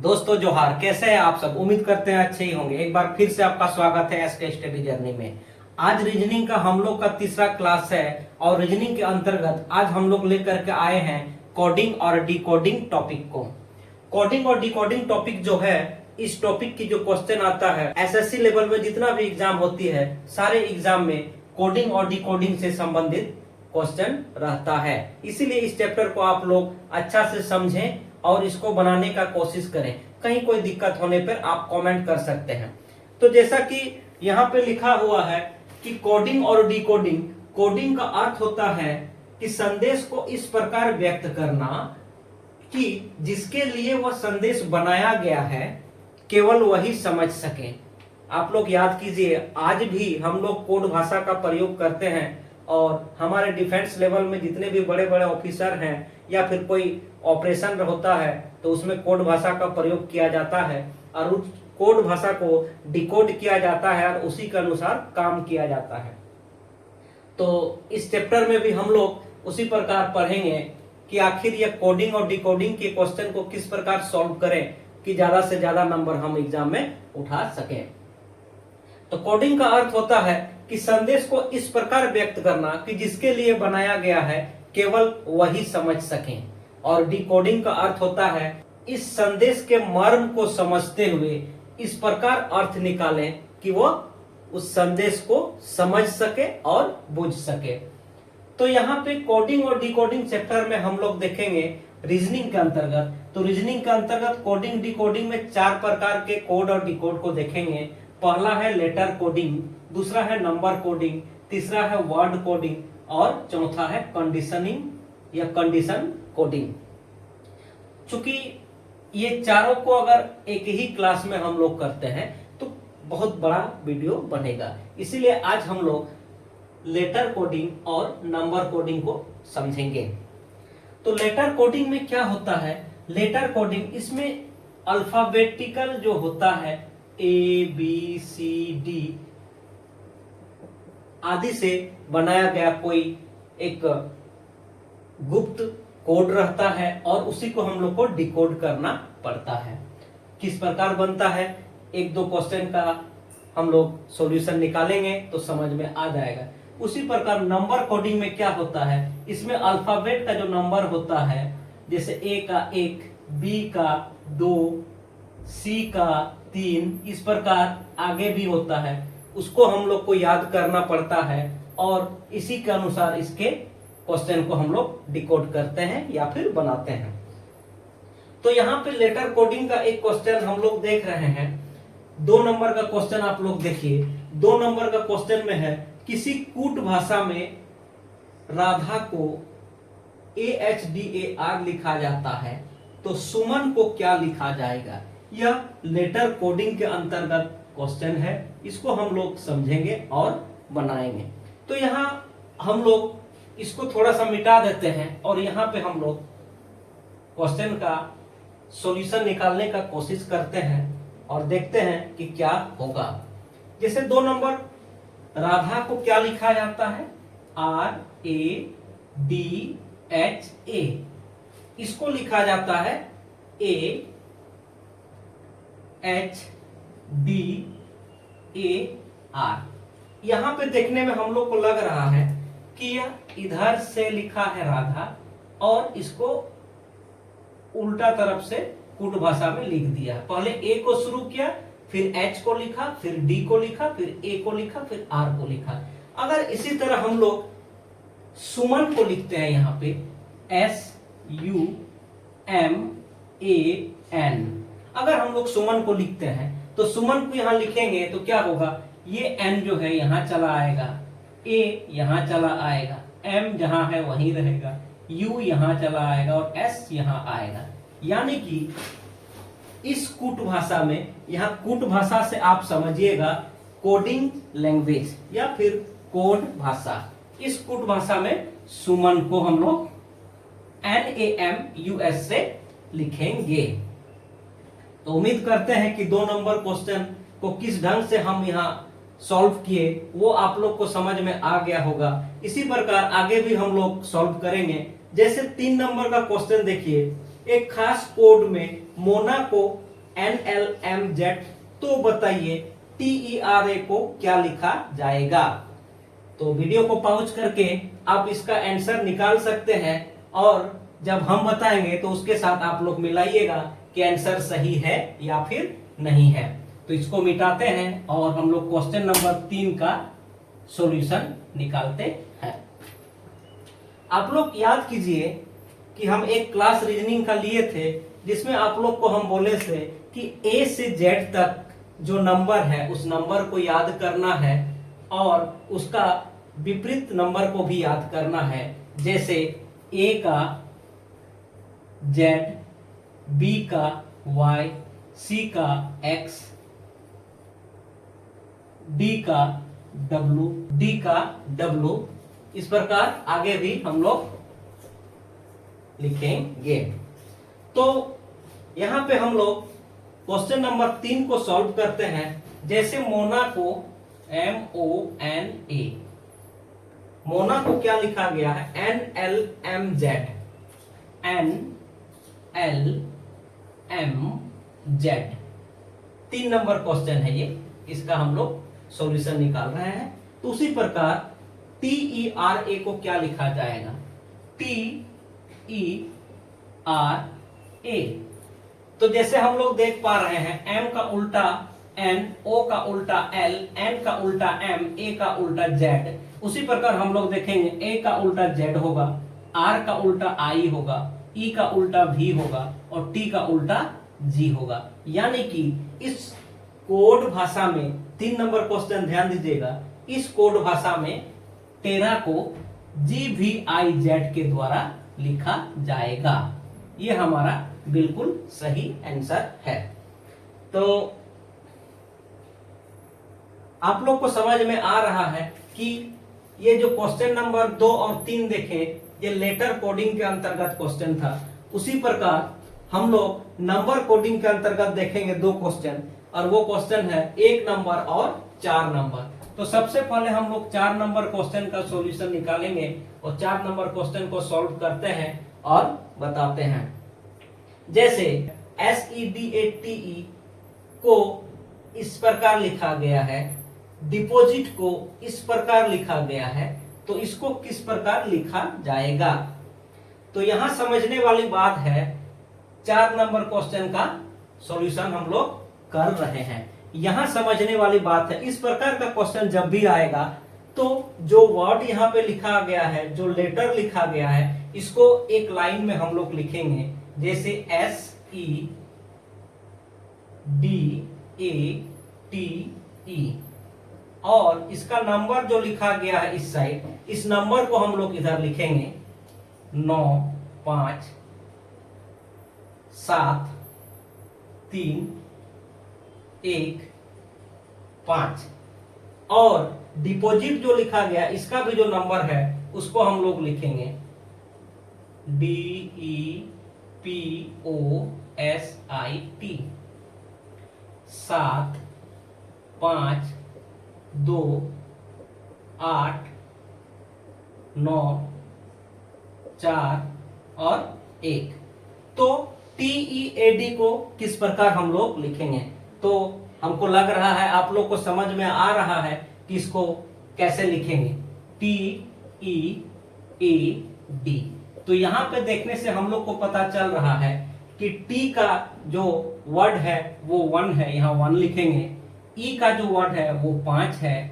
दोस्तों जोहार, कैसे हैं आप सब। उम्मीद करते हैं अच्छे ही होंगे। एक बार फिर से आपका स्वागत है एसके स्टडी जर्नी में। आज रीजनिंग का हम लोग का तीसरा क्लास है और रीजनिंग के अंतर्गत आज हम लोग लेकर के आए हैं कोडिंग और डिकोडिंग टॉपिक को। कोडिंग और डिकोडिंग टॉपिक जो है, इस टॉपिक की जो क्वेश्चन आता है एसएससी लेवल में जितना भी एग्जाम होती है, सारे एग्जाम में कोडिंग और डिकोडिंग से संबंधित क्वेश्चन रहता है। इसीलिए इस चैप्टर को आप लोग अच्छा से समझें और इसको बनाने का कोशिश करें। कहीं कोई दिक्कत होने पर आप कमेंट कर सकते हैं। तो जैसा कि यहाँ पे लिखा हुआ है कि कोडिंग और डिकोडिंग, कोडिंग का अर्थ होता है कि संदेश को इस प्रकार व्यक्त करना कि जिसके लिए वह संदेश बनाया गया है केवल वही समझ सके। आप लोग याद कीजिए, आज भी हम लोग कोड भाषा का प्रयोग करते हैं और हमारे डिफेंस लेवल में जितने भी बड़े बड़े ऑफिसर हैं या फिर कोई ऑपरेशन होता है तो उसमें कोड भाषा का प्रयोग किया जाता है और उस कोड भाषा को डिकोड किया जाता है और उसी के अनुसार काम किया जाता है। तो इस चैप्टर में भी हम लोग उसी प्रकार पढ़ेंगे कि आखिर यह कोडिंग और डिकोडिंग के क्वेश्चन को किस प्रकार सॉल्व करें कि ज्यादा से ज्यादा नंबर हम एग्जाम में उठा सकें। तो कोडिंग का अर्थ होता है कि संदेश को इस प्रकार व्यक्त करना कि जिसके लिए बनाया गया है केवल वही समझ सकें, और डिकोडिंग का अर्थ होता है इस संदेश के मर्म को समझते हुए इस प्रकार अर्थ निकालें कि वो उस संदेश को समझ सके और बुझ सके। तो यहाँ पे कोडिंग और डिकोडिंग चैप्टर में हम लोग देखेंगे रीजनिंग के अंतर्गत। तो रीजनिंग के अंतर्गत कोडिंग डिकोडिंग में चार प्रकार के कोड और डिकोड को देखेंगे। पहला है लेटर कोडिंग, दूसरा है नंबर कोडिंग, तीसरा है वर्ड कोडिंग और चौथा है कंडीशनिंग या कंडीशन कोडिंग। चूंकि ये चारों को अगर एक ही क्लास में हम लोग करते हैं तो बहुत बड़ा वीडियो बनेगा, इसीलिए आज हम लोग लेटर कोडिंग और नंबर कोडिंग को समझेंगे। तो लेटर कोडिंग में क्या होता है? लेटर कोडिंग, इसमें अल्फाबेटिकल जो होता है ए बी सी डी आदि से बनाया गया कोई एक गुप्त कोड रहता है और उसी को हम लोग को डिकोड करना पड़ता है। किस प्रकार बनता है, एक दो क्वेश्चन का हम लोग सॉल्यूशन निकालेंगे तो समझ में आ जाएगा। उसी प्रकार नंबर कोडिंग में क्या होता है, इसमें अल्फाबेट का जो नंबर होता है, जैसे ए का 1, बी का 2, सी का 3, इस प्रकार आगे भी होता है, उसको हम लोग को याद करना पड़ता है और इसी के अनुसार इसके क्वेश्चन को हम लोग डिकोड करते हैं या फिर बनाते हैं। तो यहाँ पे लेटर कोडिंग का एक क्वेश्चन हम लोग देख रहे हैं। 2 नंबर का क्वेश्चन आप लोग देखिए। 2 नंबर का क्वेश्चन में है किसी कूट भाषा में राधा को AHDAR लिखा जाता है तो सुमन को क्या लिखा जाएगा। यह लेटर कोडिंग के अंतर्गत क्वेश्चन है, इसको हम लोग समझेंगे और बनाएंगे। तो यहाँ हम लोग इसको थोड़ा सा मिटा देते हैं और यहाँ पे हम लोग क्वेश्चन का सॉल्यूशन निकालने का कोशिश करते हैं और देखते हैं कि क्या होगा। जैसे 2 नंबर, राधा को क्या लिखा जाता है, RADHA, इसको लिखा जाता है AHDAR। यहां पे देखने में हम लोग को लग रहा है कि यह इधर से लिखा है राधा और इसको उल्टा तरफ से कूट भाषा में लिख दिया। पहले ए को शुरू किया, फिर एच को लिखा, फिर डी को लिखा, फिर ए को लिखा, फिर आर को लिखा। अगर इसी तरह हम लोग सुमन को लिखते हैं, यहाँ पे SUMAN, अगर हम लोग सुमन को लिखते हैं तो सुमन को यहाँ लिखेंगे तो क्या होगा, ये एन जो है यहाँ चला आएगा, ए यहाँ चला आएगा, एम जहां है वहीं रहेगा, यू यहाँ चला आएगा और एस यहाँ आएगा। यानी कि इस कूट भाषा में, यहाँ कूट भाषा से आप समझिएगा कोडिंग लैंग्वेज या फिर कोड भाषा, इस कूट भाषा में सुमन को हम लोग NAMUS से लिखेंगे। तो उम्मीद करते हैं कि 2 नंबर क्वेश्चन को किस ढंग से हम यहाँ सॉल्व किए वो आप लोग को समझ में आ गया होगा। इसी प्रकार आगे भी हम लोग सॉल्व करेंगे। जैसे 3 नंबर का क्वेश्चन देखिए, एक खास कोड में मोना को NLMZ, तो बताइए TERA को क्या लिखा जाएगा। तो वीडियो को पॉज करके आप इसका आंसर निकाल सकते हैं और जब हम बताएंगे तो उसके साथ आप लोग मिलाइएगा कि आंसर सही है या फिर नहीं है। तो इसको मिटाते हैं और हम लोग क्वेश्चन नंबर 3 का सॉल्यूशन निकालते हैं। आप लोग याद कीजिए कि हम एक क्लास रीजनिंग का लिए थे जिसमें आप लोग को हम बोले थे कि A से Z तक जो नंबर है उस नंबर को याद करना है और उसका विपरीत नंबर को भी याद करना है। जैसे A का Z, B का Y, C का X, D का W, D का W, इस प्रकार आगे भी हम लोग लिखेंगे। तो यहां पे हम लोग क्वेश्चन नंबर 3 को सॉल्व करते हैं। जैसे मोना को MONA, मोना को क्या लिखा गया है NLMZ, NLMZ 3 नंबर क्वेश्चन है ये, इसका हम लोग सॉल्यूशन निकाल रहे हैं। तो उसी प्रकार TERA को क्या लिखा जाएगा TERA। तो जैसे हम लोग देख पा रहे हैं M का उल्टा N, O का उल्टा L, N का उल्टा M, A का उल्टा Z, उसी प्रकार हम लोग देखेंगे A का उल्टा Z होगा, R का उल्टा I होगा, E का उल्टा V होगा और T का उल्टा G होगा। यानी कि इस कोड भाषा में 3 नंबर क्वेश्चन ध्यान दीजिएगा, इस कोड भाषा में 13 को GVIZ के द्वारा लिखा जाएगा। ये हमारा बिल्कुल सही आंसर है। तो आप लोग को समझ में आ रहा है कि ये जो क्वेश्चन नंबर 2 और 3 देखें, ये लेटर कोडिंग के अंतर्गत क्वेश्चन था। उसी प्रकार हम लोग नंबर कोडिंग के अंतर्गत देखेंगे 2 क्वेश्चन, और वो क्वेश्चन है 1 नंबर और 4 नंबर। तो सबसे पहले हम लोग 4 नंबर क्वेश्चन का सॉल्यूशन निकालेंगे और 4 नंबर क्वेश्चन को सॉल्व करते हैं और बताते हैं। जैसे SEDATE को इस प्रकार लिखा गया है, डिपॉजिट को इस प्रकार लिखा गया है, तो इसको किस प्रकार लिखा जाएगा। तो यहां समझने वाली बात है, 4 नंबर क्वेश्चन का सॉल्यूशन हम लोग कर रहे हैं। यहां समझने वाली बात है, इस प्रकार का क्वेश्चन जब भी आएगा तो जो वर्ड यहाँ पे लिखा गया है, जो लेटर लिखा गया है, इसको एक लाइन में हम लोग लिखेंगे। जैसे SEDATE, और इसका नंबर जो लिखा गया है इस साइड, इस नंबर को हम लोग इधर लिखेंगे 9 5 7 3 1 5, और डिपॉजिट जो लिखा गया इसका भी जो नंबर है उसको हम लोग लिखेंगे DEPOSIT 7 5 2 8 9 4 और 1। तो TEAD को किस प्रकार हम लोग लिखेंगे। तो हमको लग रहा है आप लोग को समझ में आ रहा है कि इसको कैसे लिखेंगे, TEAD। तो यहाँ पे देखने से हम लोग को पता चल रहा है कि T का जो वर्ड है वो 1 है, यहाँ 1 लिखेंगे। E का जो वर्ड है वो 5 है,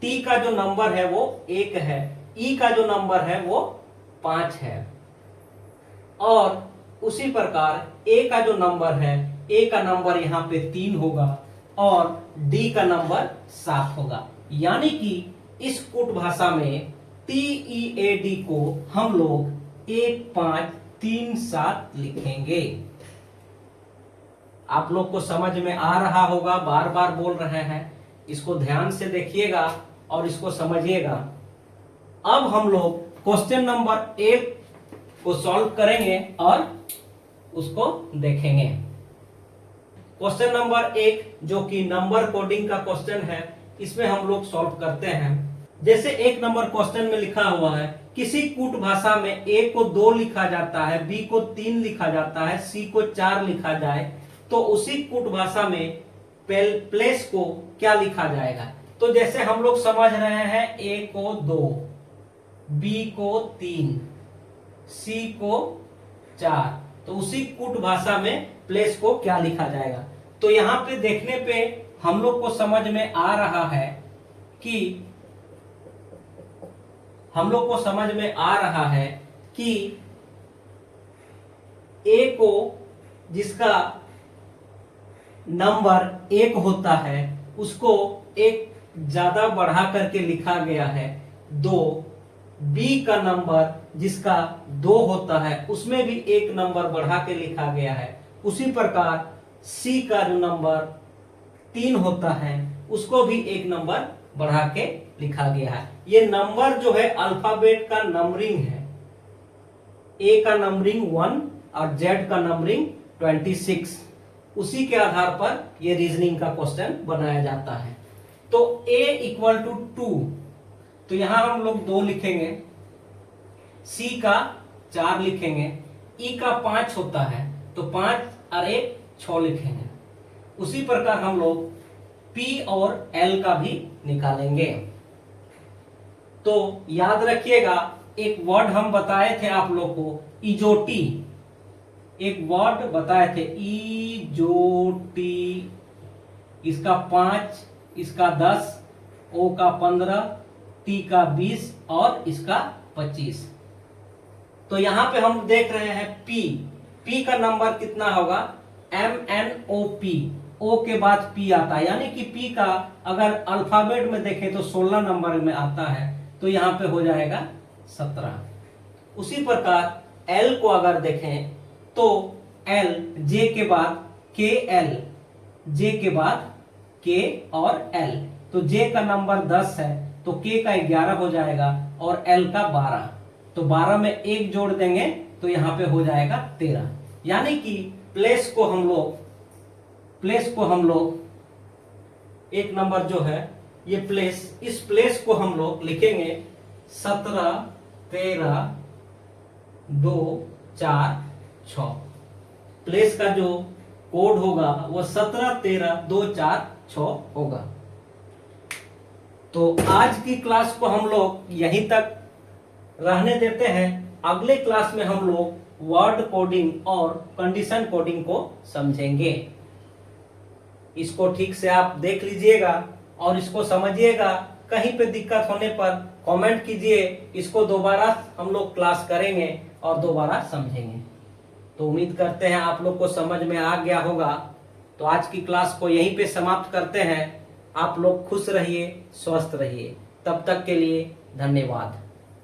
T का जो नंबर है वो 1 है, E का जो नंबर है वो 5 है, और उसी प्रकार A का जो नंबर है, A का नंबर यहाँ पे 3 होगा और D का नंबर 7 होगा। यानी कि इस कूट भाषा में TEAD को हम लोग 1 5 3 7 लिखेंगे। आप लोग को समझ में आ रहा होगा, बार बार बोल रहे हैं, इसको ध्यान से देखिएगा और इसको समझिएगा। अब हम लोग क्वेश्चन नंबर 1 को सॉल्व करेंगे और उसको देखेंगे। क्वेश्चन नंबर 1 जो कि नंबर कोडिंग का क्वेश्चन है, इसमें हम लोग सॉल्व करते हैं। जैसे 1 नंबर क्वेश्चन में लिखा हुआ है, किसी कूट भाषा में A को 2 लिखा जाता है, B को 3 लिखा जाता है, C को 4 लिखा जाए, तो उसी कूट भाषा में प्लेस को क्या लिखा जाएगा। तो जैसे हम लोग समझ रहे हैं ए को 2, बी को 3, सी को 4, तो उसी कूट भाषा में प्लेस को क्या लिखा जाएगा। तो यहाँ पे देखने पे हम लोग को समझ में आ रहा है कि ए को जिसका नंबर 1 होता है उसको एक ज्यादा बढ़ा करके लिखा गया है 2। बी का नंबर जिसका 2 होता है उसमें भी एक नंबर बढ़ा के लिखा गया है। उसी प्रकार सी का जो नंबर 3 होता है उसको भी एक नंबर बढ़ा के लिखा गया है। ये नंबर जो है अल्फाबेट का नंबरिंग है। ए का नंबरिंग 1 और जेड का नंबरिंग 26। उसी के आधार पर ये रीजनिंग का क्वेश्चन बनाया जाता है। तो a इक्वल टू 2, तो यहां हम लोग 2 लिखेंगे, c का 4 लिखेंगे, e का 5 होता है तो 5 और 1 6 लिखेंगे। उसी प्रकार हम लोग p और l का भी निकालेंगे। तो याद रखिएगा एक वर्ड हम बताए थे आप लोग को इजोटी, एक वर्ड बताए थे इजोटी, इसका 5, इसका 10, ओ का 15, टी का 20 और इसका 25। तो यहां पे हम देख रहे हैं पी का नंबर कितना होगा MNOP, ओ के बाद पी आता है, यानी कि पी का अगर अल्फाबेट में देखें तो 16 नंबर में आता है, तो यहाँ पे हो जाएगा 17। उसी प्रकार एल को अगर देखें तो एल जे के बाद के एल, जे के बाद के और एल, तो जे का नंबर 10 है तो के का 11 हो जाएगा और एल का 12, तो 12 में 1 जोड़ देंगे तो यहाँ पे हो जाएगा 13। यानी कि प्लेस को हम लोग एक नंबर जो है ये प्लेस, इस प्लेस को हम लोग लिखेंगे 17 13 2 4 6। प्लेस का जो कोड होगा वो 17 13 2 4 6 होगा। तो आज की क्लास को हम लोग यहीं तक रहने देते हैं। अगले क्लास में हम लोग वर्ड कोडिंग और कंडीशन कोडिंग को समझेंगे। इसको ठीक से आप देख लीजिएगा और इसको समझिएगा। कहीं पे दिक्कत होने पर कमेंट कीजिए, इसको दोबारा हम लोग क्लास करेंगे और दोबारा समझेंगे। तो उम्मीद करते हैं आप लोग को समझ में आ गया होगा। तो आज की क्लास को यहीं पे समाप्त करते हैं। आप लोग खुश रहिए, स्वस्थ रहिए। तब तक के लिए धन्यवाद।